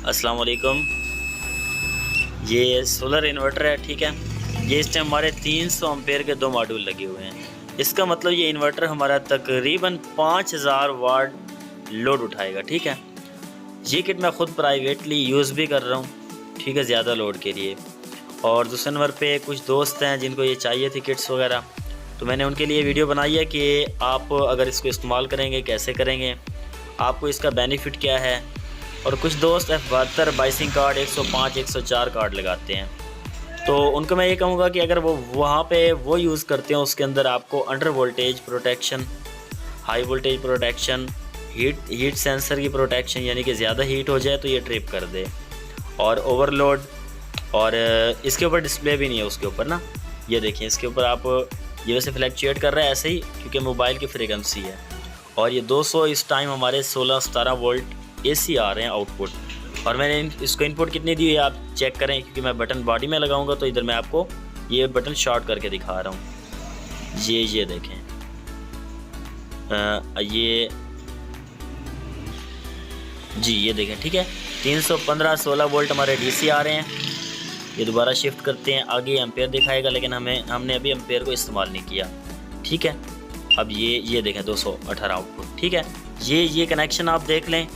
अस्सलाम वालेकुम। ये सोलर इन्वर्टर है, ठीक है। ये इस टाइम हमारे 300 एम्पेयर के 2 मॉड्यूल लगे हुए हैं। इसका मतलब ये इन्वर्टर हमारा तकरीबन 5000 वाट लोड उठाएगा, ठीक है। ये किट मैं ख़ुद प्राइवेटली यूज़ भी कर रहा हूँ, ठीक है, ज़्यादा लोड के लिए। और दूसरे नंबर पे कुछ दोस्त हैं जिनको ये चाहिए थी किट्स वगैरह, तो मैंने उनके लिए वीडियो बनाई है कि आप अगर इसको इस्तेमाल करेंगे कैसे करेंगे, आपको इसका बेनिफिट क्या है। और कुछ दोस्त F72 बाइसिंग कार्ड 105 104 कार्ड लगाते हैं, तो उनको मैं ये कहूँगा कि अगर वो वहाँ पे वो यूज़ करते हैं, उसके अंदर आपको under voltage protection, high voltage protection, heat sensor की प्रोटेक्शन, यानी कि ज़्यादा हीट हो जाए तो ये ट्रिप कर दे, और ओवरलोड। और इसके ऊपर डिस्प्ले भी नहीं है उसके ऊपर ना, ये देखिए इसके ऊपर आप ये वैसे फ्लैक्चुएट कर रहा है ऐसे ही क्योंकि मोबाइल की फ्रीक्वेंसी है। और ये 200 इस टाइम हमारे 16-17 वोल्ट AC आ रहे हैं आउटपुट। और मैंने इसको इनपुट कितनी दी है आप चेक करें, क्योंकि मैं बटन बॉडी में लगाऊंगा तो इधर मैं आपको ये बटन शॉर्ट करके दिखा रहा हूँ। ये देखें, ये देखें, ठीक है। 315 16 वोल्ट हमारे DC आ रहे हैं। ये दोबारा शिफ्ट करते हैं, आगे एम्पेयर दिखाएगा, लेकिन हमने अभी एम्पेयर को इस्तेमाल नहीं किया, ठीक है। अब ये देखें 218 आउटपुट, ठीक है। ये कनेक्शन आप देख लें,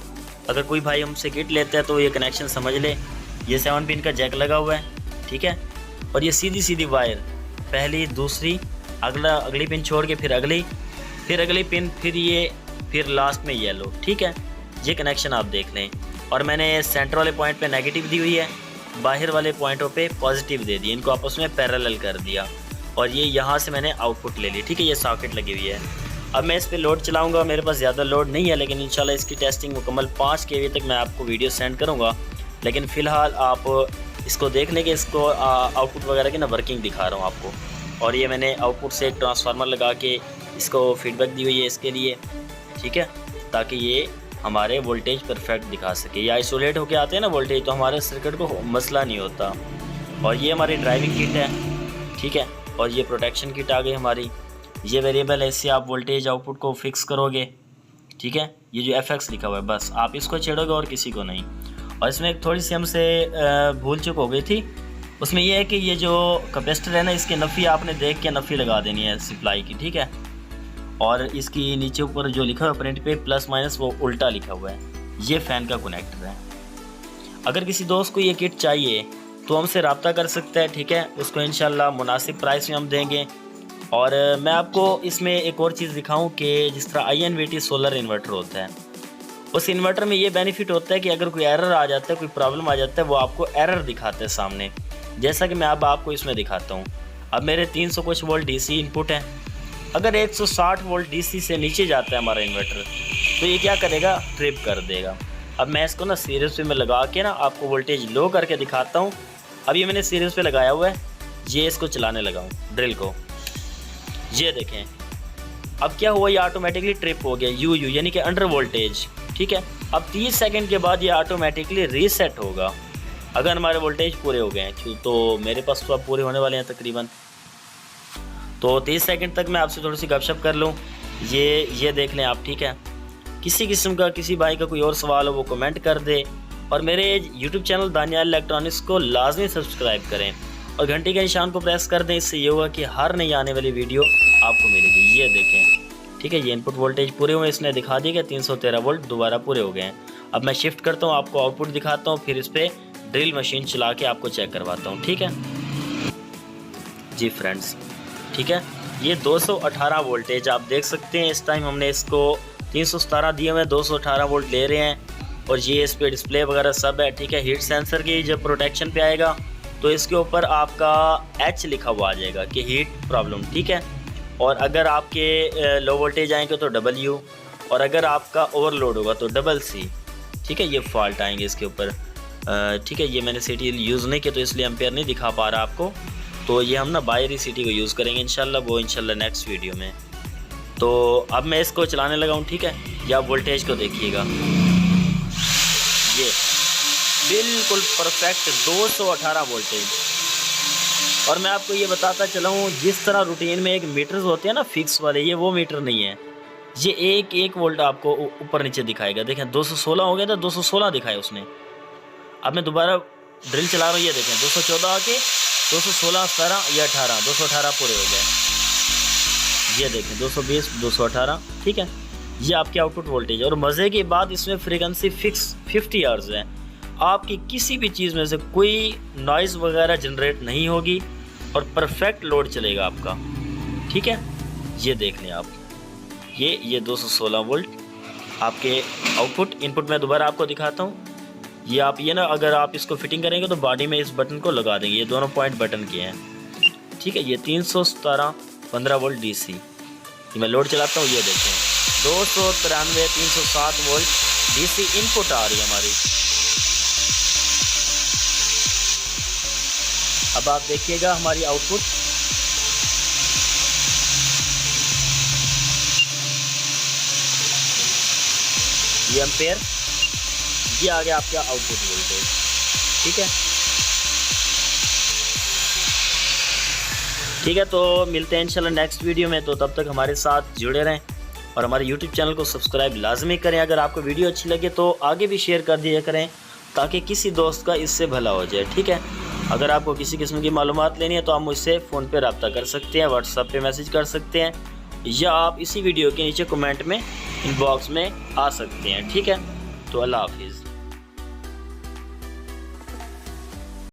अगर कोई भाई हमसे किट लेता है तो ये कनेक्शन समझ ले। ये 7 पिन का जैक लगा हुआ है, ठीक है। और ये सीधी वायर, पहली दूसरी, अगली पिन छोड़ के फिर अगली पिन, फिर लास्ट में येलो, ठीक है। ये कनेक्शन आप देख लें। और मैंने सेंटर वाले पॉइंट पे नेगेटिव दी हुई है, बाहर वाले पॉइंटों पे पॉजिटिव दे दी, इनको आपस में पैरेलल कर दिया। और ये यहाँ से मैंने आउटपुट ले ली, ठीक है। ये सॉकेट लगी हुई है। अब मैं इस पे लोड चलाऊंगा, मेरे पास ज़्यादा लोड नहीं है, लेकिन इंशाल्लाह इसकी टेस्टिंग मुकम्मल 5 kV तक मैं आपको वीडियो सेंड करूंगा। लेकिन फ़िलहाल आप इसको देख लें कि इसको आउटपुट वगैरह की ना वर्किंग दिखा रहा हूँ आपको। और ये मैंने आउटपुट से एक ट्रांसफार्मर लगा के इसको फीडबैक दी हुई है इसके लिए, ठीक है, ताकि ये हमारे वोल्टेज परफेक्ट दिखा सके। या आइसोलेट होके आते हैं ना वोल्टेज, तो हमारे सर्किट को मसला नहीं होता। और ये हमारी ड्राइविंग किट है, ठीक है। और ये प्रोटेक्शन किट आ गई हमारी। ये वेरिएबल है, इससे आप वोल्टेज आउटपुट को फिक्स करोगे, ठीक है। ये जो FX लिखा हुआ है, बस आप इसको छेड़ोगे और किसी को नहीं। और इसमें एक थोड़ी सी हमसे भूल चूक हो गई थी, उसमें यह है कि ये जो कैपेसिटर है ना, इसकी नफ़ी आपने देख के नफ़ी लगा देनी है सप्लाई की, ठीक है। और इसकी नीचे ऊपर जो लिखा हुआ है प्रिंट पे प्लस माइनस, वो उल्टा लिखा हुआ है। ये फ़ैन का कनेक्टर है। अगर किसी दोस्त को ये किट चाहिए तो हमसे रब्ता कर सकता है, ठीक है। उसको इंशाल्लाह मुनासिब प्राइस में हम देंगे। और मैं आपको इसमें एक और चीज़ दिखाऊं कि जिस तरह INVT सोलर इन्वर्टर होता है, उस इन्वर्टर में ये बेनिफिट होता है कि अगर कोई एरर आ जाता है, कोई प्रॉब्लम आ जाता है, वो आपको एरर दिखाते हैं सामने, जैसा कि मैं अब आपको इसमें दिखाता हूँ। अब मेरे 300 कुछ वोल्ट DC इनपुट है। अगर 160 वोल्ट DC से नीचे जाता है हमारा इन्वर्टर, तो ये क्या करेगा, ट्रिप कर देगा। अब मैं इसको ना सीरीज पे में लगा के ना आपको वोल्टेज लो करके दिखाता हूँ। अब ये मैंने सीरीज पे लगाया हुआ है, ये इसको चलाने लगा हूँ ड्रिल को, ये देखें। अब क्या हुआ, ये ऑटोमेटिकली ट्रिप हो गया, यू यानी कि अंडर वोल्टेज, ठीक है। अब 30 सेकंड के बाद ये ऑटोमेटिकली रीसेट होगा अगर हमारे वोल्टेज पूरे हो गए हैं। तो मेरे पास तो अब पूरे होने वाले हैं तकरीबन, तो 30 सेकंड तक मैं आपसे थोड़ी सी गपशप कर लूँ। ये देख लें आप, ठीक है। किसी किस्म का, किसी भाई का कोई और सवाल हो वो कमेंट कर दे। और मेरे YouTube चैनल दानियाल इलेक्ट्रॉनिक्स को लाजमी सब्सक्राइब करें और घंटी के निशान को प्रेस कर दें। इससे ये होगा कि हर नई आने वाली वीडियो आपको मिलेगी। ये देखें, ठीक है। ये इनपुट वोल्टेज पूरे हुए, इसने दिखा दिया कि 313 वोल्ट दोबारा पूरे हो गए हैं। अब मैं शिफ्ट करता हूँ, आपको आउटपुट दिखाता हूँ, फिर इस पर ड्रिल मशीन चला के आपको चेक करवाता हूँ, ठीक है जी फ्रेंड्स, ठीक है। ये 218 वोल्टेज आप देख सकते हैं। इस टाइम हमने इसको 317 दिए हुए, 218 वोल्ट ले रहे हैं। और ये इस पर डिस्प्ले वगैरह सब है, ठीक है। हीट सेंसर की जब प्रोटेक्शन पे आएगा तो इसके ऊपर आपका H लिखा हुआ आ जाएगा कि हीट प्रॉब्लम, ठीक है। और अगर आपके लो वोल्टेज आएंगे तो W, और अगर आपका ओवरलोड होगा तो CC, ठीक है। ये फॉल्ट आएंगे इसके ऊपर, ठीक है। ये मैंने सिटी यूज़ नहीं किया तो इसलिए एम्पेयर नहीं दिखा पा रहा आपको। तो ये हम ना बाहरी सिटी को यूज़ करेंगे इंशाल्लाह, वो इंशाल्लाह नेक्स्ट वीडियो में। तो अब मैं इसको चलाने लगा हूँ, ठीक है। या वोल्टेज को देखिएगा, ये बिल्कुल परफेक्ट 218 वोल्टेज। और मैं आपको ये बताता चला हूँ, जिस तरह रूटीन में एक मीटर्स होते हैं ना फिक्स वाले, ये वो मीटर नहीं है। ये एक वोल्ट आपको ऊपर नीचे दिखाएगा। देखें 216 हो गया था, 216 दिखाया उसने। अब मैं दोबारा ड्रिल चला रहा हूँ, ये देखें 214 आके 216, 17 या 18, 218 पूरे हो गए। ये देखें 220, 218, ठीक है। ये आपके आउटपुट वोल्टेज है। और मज़े की बात, इसमें फ्रीक्वेंसी फिक्स 50 हर्ट्ज़ है। आपकी किसी भी चीज़ में से कोई नॉइज़ वगैरह जनरेट नहीं होगी और परफेक्ट लोड चलेगा आपका, ठीक है। ये देख लें आप, ये 216 वोल्ट आपके आउटपुट। इनपुट मैं दोबारा आपको दिखाता हूँ। ये आप ये ना, अगर आप इसको फिटिंग करेंगे तो बॉडी में इस बटन को लगा देंगे। ये दोनों पॉइंट बटन के हैं, ठीक है। ये 317 15 वोल्ट DC। ये मैं लोड चलाता हूँ, ये देखें 293 307 वोल्ट DC इनपुट आ रही है हमारी। अब आप देखिएगा हमारी आउटपुट, ये एम्पेयर, ये आ गया आपका आउटपुट वोल्टेज, ठीक है। ठीक है, तो मिलते हैं इंशाल्लाह नेक्स्ट वीडियो में। तो तब तक हमारे साथ जुड़े रहें और हमारे YouTube चैनल को सब्सक्राइब लाजमी करें। अगर आपको वीडियो अच्छी लगे तो आगे भी शेयर कर दिया करें ताकि किसी दोस्त का इससे भला हो जाए, ठीक है। अगर आपको किसी किस्म की मालूमात लेनी है तो आप मुझसे फ़ोन पे रब्ता कर सकते हैं, व्हाट्सएप पे मैसेज कर सकते हैं, या आप इसी वीडियो के नीचे कमेंट में इनबॉक्स में आ सकते हैं, ठीक है। तो अल्लाह हाफिज़।